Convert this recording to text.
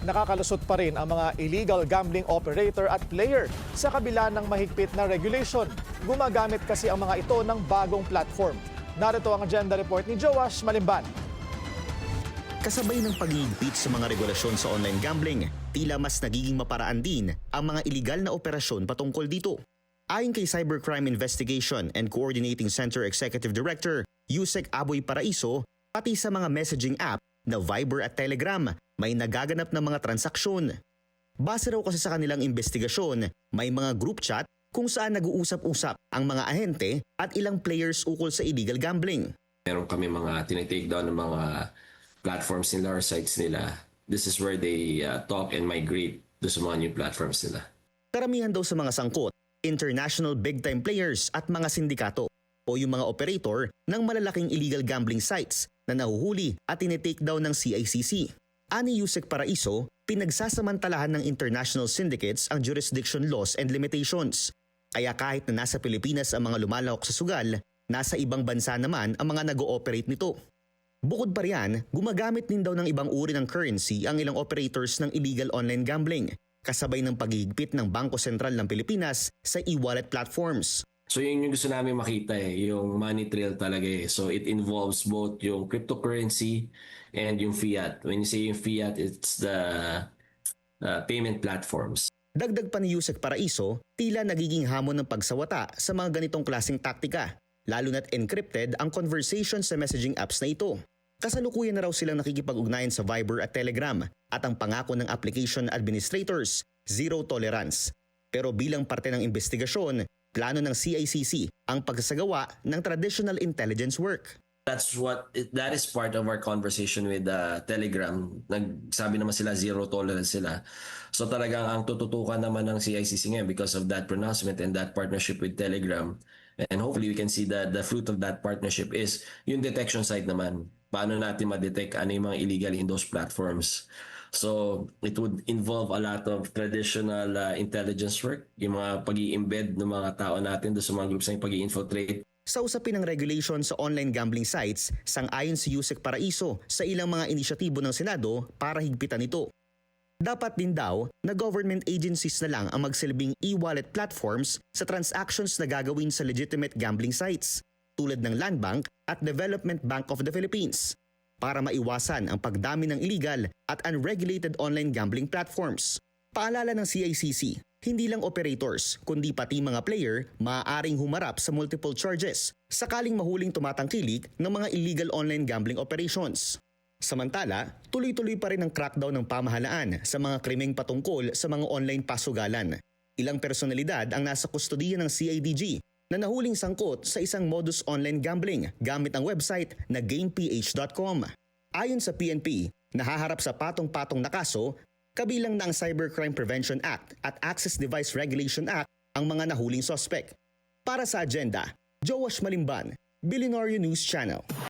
nakakalusot pa rin ang mga illegal gambling operator at player sa kabila ng mahigpit na regulation. Gumagamit kasi ang mga ito ng bagong platform. Narito ang agenda report ni Joash Malimban. Kasabay ng paghihigpit sa mga regulasyon sa online gambling, tila mas nagiging maparaan din ang mga iligal na operasyon patungkol dito. Ayon kay Cybercrime Investigation and Coordinating Center Executive Director Yusek Aboy Paraiso, pati sa mga messaging app na Viber at Telegram, may nagaganap na mga transaksyon. Base raw kasi sa kanilang investigasyon, may mga group chat kung saan nag-uusap-usap ang mga ahente at ilang players ukol sa illegal gambling. Meron kami mga tinitake down ng mga platforms nila or sites nila. This is where they talk and migrate do sa mga new platforms nila. Karamihan daw sa mga sangkot, international big-time players at mga sindikato o yung mga operator ng malalaking illegal gambling sites na nahuhuli at tinitake down ng CICC. Ani Yusek Paraiso, pinagsasamantalahan ng international syndicates ang jurisdiction laws and limitations. Kaya kahit na nasa Pilipinas ang mga lumalahok sa sugal, nasa ibang bansa naman ang mga nag-ooperate nito. Bukod pa riyan, gumagamit din daw ng ibang uri ng currency ang ilang operators ng illegal online gambling, kasabay ng paghihigpit ng Bangko Sentral ng Pilipinas sa e-wallet platforms. So yun yung gusto namin makita yung money trail talaga eh. So it involves both yung cryptocurrency and yung fiat. When you say yung fiat, it's the payment platforms. Dagdag pa ni Yusek Paraiso, tila nagiging hamon ng pagsawata sa mga ganitong klaseng taktika, lalo na't encrypted ang conversation sa messaging apps na ito. Kasalukuyan na raw silang nakikipag-ugnayan sa Viber at Telegram at ang pangako ng application administrators, zero tolerance. Pero bilang parte ng investigasyon, plano ng CICC ang pagsasagawa ng traditional intelligence work. That is part of our conversation with Telegram. Nagsabi naman sila zero tolerance sila. So talagang ang tututukan naman ng CICC ngayon because of that pronouncement and that partnership with Telegram. And hopefully we can see that the fruit of that partnership is yung detection side naman. Paano natin ma-detect ano yung mga illegal in those platforms. So it would involve a lot of traditional intelligence work, yung mga pag-i-embed ng mga tao natin doon sa mga groups na pag-i-infiltrate. Sa usapin ng regulation sa online gambling sites, sang-ayon si Yusek Paraiso sa ilang mga inisyatibo ng Senado para higpitan ito. Dapat din daw na government agencies na lang ang magsilbing e-wallet platforms sa transactions na gagawin sa legitimate gambling sites, tulad ng Land Bank at Development Bank of the Philippines, para maiwasan ang pagdami ng illegal at unregulated online gambling platforms. Paalala ng CICC, hindi lang operators kundi pati mga player maaaring humarap sa multiple charges sakaling mahuling tumatangkilik ng mga illegal online gambling operations. Samantala, tuloy-tuloy pa rin ang crackdown ng pamahalaan sa mga krimeng patungkol sa mga online pasugalan. Ilang personalidad ang nasa kustodiya ng CIDG na nahuling sangkot sa isang modus online gambling gamit ang website na gameph.com. Ayon sa PNP, nahaharap sa patong-patong na kaso, kabilang na ang Cybercrime Prevention Act at Access Device Regulation Act ang mga nahuling suspect. Para sa agenda, Joash Malimban, Billionaire News Channel.